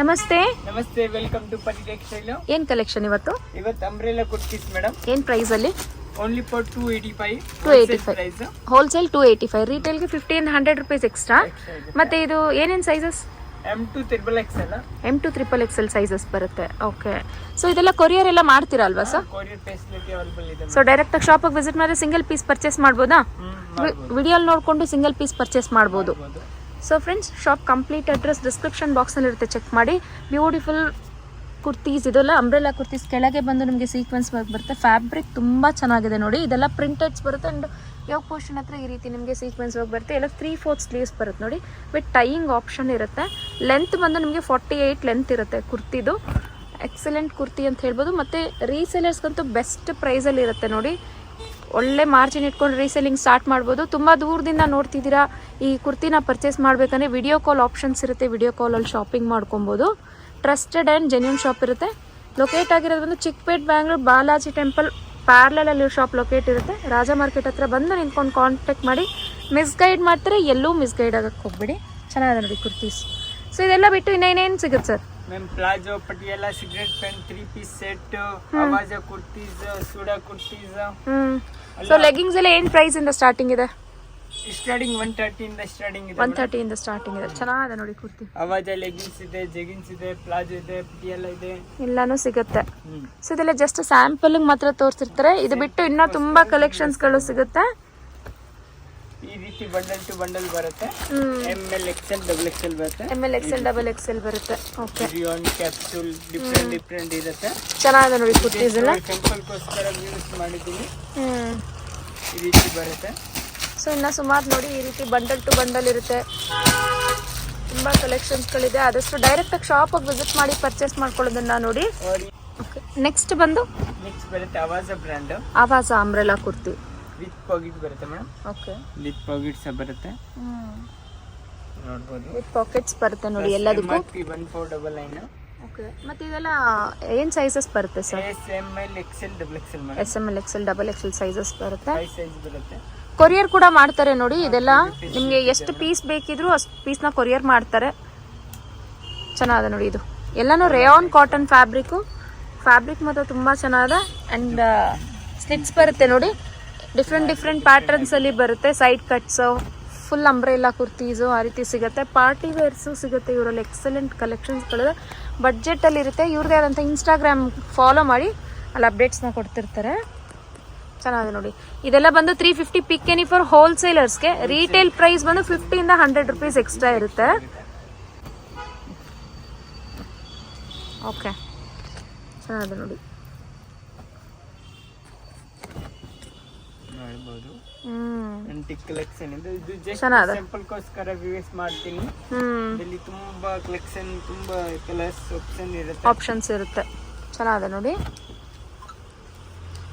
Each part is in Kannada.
ನಮಸ್ತೆ. ನಮಸ್ತೆ, ವೆಲ್ಕಮ್ ಟು ಪರಿ ಟೆಕ್ಸ್ಟೈಲ್. ಏನ್ ಕಲೆಕ್ಷನ್ ಇವತ್ತು? Umbrella kurtis madam. ಏನ್ ಪ್ರೈಸ್ ಅಲ್ಲಿ? Only for 285. 285 ಹೋಲ್ಸೇಲ್ 285, ರಿಟೇಲ್ ಗೆ 1500 ರೂಪೀಸ್ ಎಕ್ಸ್ಟ್ರಾ. ಮತ್ತೆ ಇದು ಏನೇನ್ sizes? M2 XXL. M2 XXL sizes ಬರುತ್ತೆ. ಓಕೆ, ಸೊ ಇದೆಲ್ಲ ಕೊರಿಯರ್ ಎಲ್ಲ ಮಾಡ್ತೀರಾ ಅಲ್ವಾ ಸರ್? ಕೊರಿಯರ್ ಫೆಸಿಲಿಟಿ ಅವೈಲೇಬಲ್ ಇದೆ. ಸೊ ಡೈರೆಕ್ಟ್ ಆಗಿ ಶಾಪಿಗೆ ವಿಸಿಟ್ ಮಾಡಿದ್ರೆ ಸಿಂಗಲ್ ಪೀಸ್ ಪರ್ಚೇಸ್ ಮಾಡ್ಬೋದಾ? ವಿಡಿಯೋ ನೋಡಿಕೊಂಡು ಸಿಂಗಲ್ ಪೀಸ್ ಪರ್ಚೇಸ್ ಮಾಡ್ಬೋದು. So friends, shop complete address description ಬಾಕ್ಸ್ನಲ್ಲಿ ಇರುತ್ತೆ, ಚೆಕ್ ಮಾಡಿ. ಬ್ಯೂಟಿಫುಲ್ ಕುರ್ತೀಸ್, ಇದೆಲ್ಲ ಅಂಬ್ರೆಲಾ ಕುರ್ತೀಸ್. ಕೆಳಗೆ ಬಂದು ನಿಮಗೆ ಸೀಕ್ವೆನ್ಸ್ ವರ್ಕ್ ಬರುತ್ತೆ. ಫ್ಯಾಬ್ರಿಕ್ ತುಂಬ ಚೆನ್ನಾಗಿದೆ ನೋಡಿ. ಇದೆಲ್ಲ ಪ್ರಿಂಟೆಡ್ಸ್ ಬರುತ್ತೆ ಆ್ಯಂಡ್ ಯೋಗ ಪೋರ್ಷನ್ ಹತ್ರ ಈ ರೀತಿ ನಿಮಗೆ ಸೀಕ್ವೆನ್ಸ್ ವರ್ಕ್ ಬರುತ್ತೆ. ಎಲ್ಲ 3/4 ಸ್ಲೀವ್ಸ್ ಬರುತ್ತೆ ನೋಡಿ, ವಿತ್ ಟೈಯಿಂಗ್ ಆಪ್ಷನ್ ಇರುತ್ತೆ. ಲೆಂತ್ ಬಂದು ನಿಮಗೆ 48 ಲೆಂತ್ ಇರುತ್ತೆ ಕುರ್ತಿದು. ಎಕ್ಸಲೆಂಟ್ ಕುರ್ತಿ ಅಂತ ಹೇಳ್ಬೋದು. ಮತ್ತು ರೀಸೇಲರ್ಸ್ಗಂತೂ ಬೆಸ್ಟ್ ಪ್ರೈಸಲ್ಲಿ ಇರುತ್ತೆ ನೋಡಿ. ಒಳ್ಳೆ ಮಾರ್ಜಿನ್ ಇಟ್ಕೊಂಡು ರೀಸೆಲ್ಲಿಂಗ್ ಸ್ಟಾರ್ಟ್ ಮಾಡ್ಬೋದು. ತುಂಬ ದೂರದಿಂದ ನೋಡ್ತಿದ್ದೀರಾ ಈ ಕುರ್ತಿನ ಪರ್ಚೇಸ್ ಮಾಡಬೇಕಂದ್ರೆ ವಿಡಿಯೋ ಕಾಲ್ ಆಪ್ಷನ್ಸ್ ಇರುತ್ತೆ. ವಿಡಿಯೋ ಕಾಲಲ್ಲಿ ಶಾಪಿಂಗ್ ಮಾಡ್ಕೊಬೋದು. ಟ್ರಸ್ಟೆಡ್ ಆ್ಯಂಡ್ ಜೆನ್ಯೂನ್ ಶಾಪ್ ಇರುತ್ತೆ. ಲೊಕೇಟ್ ಆಗಿರೋದು ಬಂದು ಚಿಕ್ಕಪೇಟ್, ಬ್ಯಾಂಗ್ಳೂರ್, ಬಾಲಾಜಿ ಟೆಂಪಲ್ ಪ್ಯಾರ್ಲಲ್ಲಿ ಶಾಪ್ ಲೊಕೇಟ್ ಇರುತ್ತೆ. ರಾಜ ಮಾರ್ಕೆಟ್ ಹತ್ರ ಬಂದು ನಿಂತ್ಕೊಂಡು ಕಾಂಟ್ಯಾಕ್ಟ್ ಮಾಡಿ. ಮಿಸ್ಗೈಡ್ ಮಾಡ್ತಾರೆ, ಎಲ್ಲೂ ಮಿಸ್ಗೈಡ್ ಆಗಕ್ಕೆ ಹೋಗ್ಬೇಡಿ. ಚೆನ್ನಾಗಿದೆ ನೋಡಿ ಕುರ್ತೀಸ್. ಸೊ ಇದೆಲ್ಲ ಬಿಟ್ಟು ಇನ್ನೇನೇನು ಸಿಗುತ್ತೆ sir? Ma'am, palazzo, Patiala, cigarette pant, 3-piece set, Avaasa kurtis, ಸೂಡಾ ಕುರ್ತೀಸ್. ಸೊ ಲೆಗಿಂಗ್ಸ್ ಎಲ್ಲ ಏನು ಪ್ರೈಸ್ ಇಂದ ಸ್ಟಾರ್ಟಿಂಗ್ ಇದೆ? ಸ್ಟಾರ್ಟಿಂಗ್ 130 ಇಂದ ಸ್ಟಾರ್ಟಿಂಗ್ ಇದೆ. 130 ಇಂದ ಸ್ಟಾರ್ಟಿಂಗ್ ಇದೆ. ಚೆನ್ನಾಗಿದೆ ನೋಡಿ ಕುರ್ತಿ. ಅವಾಜ ಲೆಗಿನ್ಸ್ ಇದೆ, ಜೆಗಿನ್ಸ್ ಇದೆ, ಪ್ಲಾಜೋ ಇದೆ, ಪಟಿಯಾಲ ಇದೆ, ಎಲ್ಲಾನು ಸಿಗುತ್ತೆ. ಸೊ ಇದೆಲ್ಲ ಜಸ್ಟ್ ಸ್ಯಾಂಪಲ್ ಮಾತ್ರ ತೋರಿಸಿರ್ತಾರೆ. ಇದು ಬಿಟ್ಟು ಇನ್ನೂ ತುಂಬಾ ಕಲೆಕ್ಷನ್ಸ್ಗಳು ಸಿಗುತ್ತೆ. ಈ ರೀತಿ ಬಂಡಲ್ ಟು ಬಂಡಲ್ ಬರುತ್ತೆ. ML XL ಡಬಲ್ XL ಬರುತ್ತೆ. ML XL ಡಬಲ್ XL ಬರುತ್ತೆ. ಓಕೆ, ರಿಯಾನ್ ಕ್ಯಾಪ್ಸೂಲ್ ಡಿಫ್ರೆಂಟ್ ಇರುತ್ತೆ. ಚೆನ್ನಾಗಿದೆ ನೋಡಿ ಕುರ್ತೀಸ್ ಎಲ್ಲ. ಸಿಂಪಲ್ಗೋಸ್ಕರ ಯೂಸ್ ಮಾಡಿದ್ದೀನಿ. ಈ ರೀತಿ ಬರುತ್ತೆ. ಸೊ ಇನ್ನು ಸುಮಾರು ನೋಡಿ ಈ ರೀತಿ ಬಂಡಲ್ ಟು ಬಂಡಲ್ ಇರುತ್ತೆ. ತುಂಬ ಕಲೆಕ್ಷನ್ಸ್ಗಳಿದೆ. ಆದಷ್ಟು ಡೈರೆಕ್ಟಾಗಿ ಶಾಪಿಗೆ ವಿಸಿಟ್ ಮಾಡಿ ಪರ್ಚೇಸ್ ಮಾಡ್ಕೊಳ್ಳೋದನ್ನ ನೋಡಿ. ಓಕೆ, ನೆಕ್ಸ್ಟ್ ಬರುತ್ತೆ Avaasa brand. Avaasa umbrella kurti with pocket ಬರುತ್ತೆ ಮೇಡಮ್. ಓಕೆ, ವಿತ್ ಪಾಕೆಟ್ಸ್ ಬರುತ್ತೆ. ನೋಡಬಹುದು, ವಿತ್ ಪಾಕೆಟ್ಸ್ ಬರುತ್ತೆ ನೋಡಿ ಎಲ್ಲದಕ್ಕೂ. 1499. ಓಕೆ, ಮತ್ತೆ ಇದೆಲ್ಲ ಏನು ಸೈಜಸ್ ಬರುತ್ತೆ sir? SML XL double XL madam. SML XL double XL sizes ಬರುತ್ತೆ. 5 ಸೈಜ್ ಬರುತ್ತೆ. ಕೊರಿಯರ್ ಕೂಡ ಮಾಡ್ತಾರೆ ನೋಡಿ. ಇದೆಲ್ಲ ನಿಮಗೆ ಎಷ್ಟು ಪೀಸ್ ಬೇಕಿದ್ರು ಅಷ್ಟು ಪೀಸ್ನ ಕೊರಿಯರ್ ಮಾಡ್ತಾರೆ. ಚೆನ್ನಾಗಿದೆ ನೋಡಿ. ಇದು ಎಲ್ಲನೂ ರೇಯಾನ್ ಕಾಟನ್ ಫ್ಯಾಬ್ರಿಕ್ ಮಾತ್ರ ತುಂಬ ಚೆನ್ನಾಗಿದೆ. ಆ್ಯಂಡ್ ಸ್ಲಿಟ್ಸ್ ಬರುತ್ತೆ ನೋಡಿ. ಡಿಫ್ರೆಂಟ್ ಪ್ಯಾಟರ್ನ್ಸಲ್ಲಿ ಬರುತ್ತೆ. ಸೈಡ್ ಕಟ್ಸು, ಫುಲ್ ಅಂಬ್ರೆಲಾ ಕುರ್ತೀಸು ಆ ರೀತಿ ಸಿಗುತ್ತೆ. ಪಾರ್ಟಿ ವೇರ್ಸು ಸಿಗುತ್ತೆ. ಇವರಲ್ಲಿ ಎಕ್ಸಲೆಂಟ್ ಕಲೆಕ್ಷನ್ಸ್ಗಳಿದೆ. ಬಡ್ಜೆಟಲ್ಲಿ ಇರುತ್ತೆ. ಇವ್ರದ್ದೇ ಆದಂಥ ಇನ್ಸ್ಟಾಗ್ರಾಮ್ ಫಾಲೋ ಮಾಡಿ, ಅಲ್ಲಿ ಅಪ್ಡೇಟ್ಸ್ನ ಕೊಡ್ತಿರ್ತಾರೆ. ಚೆನ್ನಾಗಿದೆ ನೋಡಿ. ಇದೆಲ್ಲ ಬಂದು 350 ಪಿಕ್ ಎನಿ ಫಾರ್ ಹೋಲ್ಸೇಲರ್ಸ್ಗೆ. ರಿಟೇಲ್ ಪ್ರೈಸ್ ಬಂದು 50 ಇಂದ 100 ರೂಪೀಸ್ ಎಕ್ಸ್ಟ್ರಾ ಇರುತ್ತೆ. ಓಕೆ, ಚೆನ್ನಾಗಿದೆ ನೋಡಿ. ನೋಡಬಹುದು, ಆಂಟಿಕ್ ಕಲೆಕ್ಷನ್ ಇದೆ. ಇದು ಜಸ್ಟ್ ಸಿಂಪಲ್ಗೋಸ್ಕರ ವ್ಯೂಸ್ ಮಾಡ್ತೀನಿ. ಇಲ್ಲಿ ತುಂಬಾ ಕಲೆಕ್ಷನ್, ತುಂಬಾ ಕಲರ್ಸ್ ಆಪ್ಷನ್ಸ್ ಇರುತ್ತೆ. ಚೆನ್ನಾಗಿದೆ ನೋಡಿ.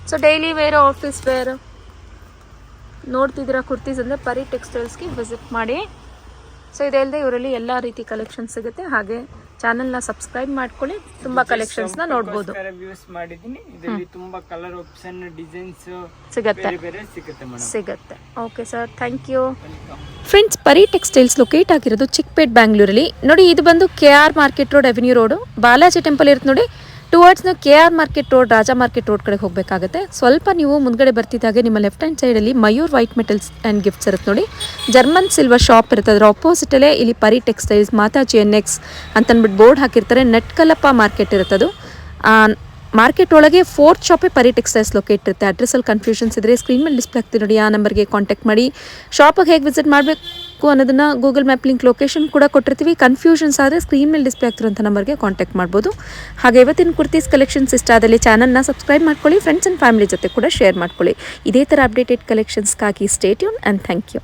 So daily wear, office wear ನೋಡ್ತಿದ್ದೀರಾ ಕುರ್ತೀಸ್ ಅಂದರೆ ಪರಿ ಟೆಕ್ಸ್ಟೈಲ್ಸ್ಗೆ ವಿಸಿಟ್ ಮಾಡಿ. ಸೊ ಇದಲ್ಲದೆ ಇವರಲ್ಲಿ ಎಲ್ಲ ರೀತಿ ಕಲೆಕ್ಷನ್ ಸಿಗುತ್ತೆ. ಹಾಗೆ ಚಾನೆಲ್ನ ಸಬ್ಸ್ಕ್ರೈಬ್ ಮಾಡ್ಕೊಳ್ಳಿ, ತುಂಬ ಕಲೆಕ್ಷನ್ಸ್ನ ನೋಡ್ಬೋದು. ವ್ಯೂಸ್ ಮಾಡಿದ್ದೀನಿ. ಇದರಲ್ಲಿ ತುಂಬ ಕಲರ್ ಆಪ್ಷನ್, ಡಿಸೈನ್ಸ್ ಸಿಗುತ್ತೆ. Okay sir, thank you. Friends, Pari textiles locate ಆಗಿರೋದು ಚಿಕ್ಕಪೇಟ್, ಬ್ಯಾಂಗ್ಳೂರಲ್ಲಿ ನೋಡಿ. ಇದು ಬಂದು KR market road, avenue road, Balaji temple ಇರುತ್ತೆ ನೋಡಿ. ಟುವರ್ಡ್ಸ್ ನಾವು KR market road, Raja market road ಕಡೆ ಹೋಗಬೇಕಾಗುತ್ತೆ. ಸ್ವಲ್ಪ ನೀವು ಮುಂದ್ಗಡೆ ಬರ್ತಿದ್ದಾಗೆ ನಿಮ್ಮ ಲೆಫ್ಟ್ ಹ್ಯಾಂಡ್ ಸೈಡಲ್ಲಿ Mayur white metals and gifts ಇರುತ್ತೆ ನೋಡಿ. ಜರ್ಮನ್ ಸಿಲ್ವರ್ ಶಾಪ್ ಇರುತ್ತೆ. ಅದರ ಆಪೋಸಿಟಲ್ಲೇ ಇಲ್ಲಿ ಪರಿ ಟೆಕ್ಸ್ಟೈಲ್ಸ್, ಮಾತಾಜಿ NX ಅಂತಂದ್ಬಿಟ್ಟು ಬೋರ್ಡ್ ಹಾಕಿರ್ತಾರೆ. ನಟ್ಕಲಪ್ಪ ಮಾರ್ಕೆಟ್ ಇರುತ್ತೆ. ಅದು ಮಾರ್ಕೆಟ್ ಒಳಗೆ 4th ಶಾಪೇ ಪರಿ ಟೆಕ್ಸ್ಟೈಲ್ಸ್ ಲೊಕೇಟ್ ಇರುತ್ತೆ. ಅಡ್ರೆಸ್ಸಲ್ಲಿ ಕನ್ಫ್ಯೂಷನ್ಸ್ ಇದ್ದರೆ ಸ್ಕ್ರೀನ್ ಮೇಲೆ ಡಿಸ್ಪ್ಲೇ ಆಗ್ತೀವಿ ನೋಡಿ, ಆ ನಂಬರ್ಗೆ ಕಾಂಟ್ಯಾಕ್ಟ್ ಮಾಡಿ. ಶಾಪಿಗೆ ಹೇಗೆ ವಿಸಿಟ್ ಮಾಡಬೇಕು ಅನ್ನೋದನ್ನು ಗೂಗಲ್ ಮ್ಯಾಪ್ ಲಿಂಕ್ ಲೊಕೇಶನ್ ಕೂಡ ಕೊಟ್ಟಿರ್ತೀವಿ. ಕನ್ಫ್ಯೂಷನ್ಸ್ ಆದರೆ ಸ್ಕ್ರೀನ್ ಮೇಲೆ ಡಿಸ್ಪ್ಲೇ ಆಗ್ತಿರೋಂಥ ನಂಬರ್ಗೆ ಕಾಂಟ್ಯಾಕ್ಟ್ ಮಾಡ್ಬೋದು. ಹಾಗೆ ಇವತ್ತಿನ ಕುರ್ತೀಸ್ ಕಲೆಕ್ಷನ್ಸ್ ಇಷ್ಟ ಆದಲ್ಲಿ ಚಾನಲ್ನ ಸಬ್ಸ್ಕ್ರೈಬ್ ಮಾಡ್ಕೊಳ್ಳಿ. ಫ್ರೆಂಡ್ಸ್ ಆ್ಯಂಡ್ ಫ್ಯಾಮಿಲಿ ಜೊತೆ ಕೂಡ ಶೇರ್ ಮಾಡ್ಕೊಳ್ಳಿ. ಇದೇ ಥರ ಅಪ್ಡೇಟೆಡ್ ಕಲೆಕ್ಷನ್ಸ್ಗಾಗಿ stay tune and thank you.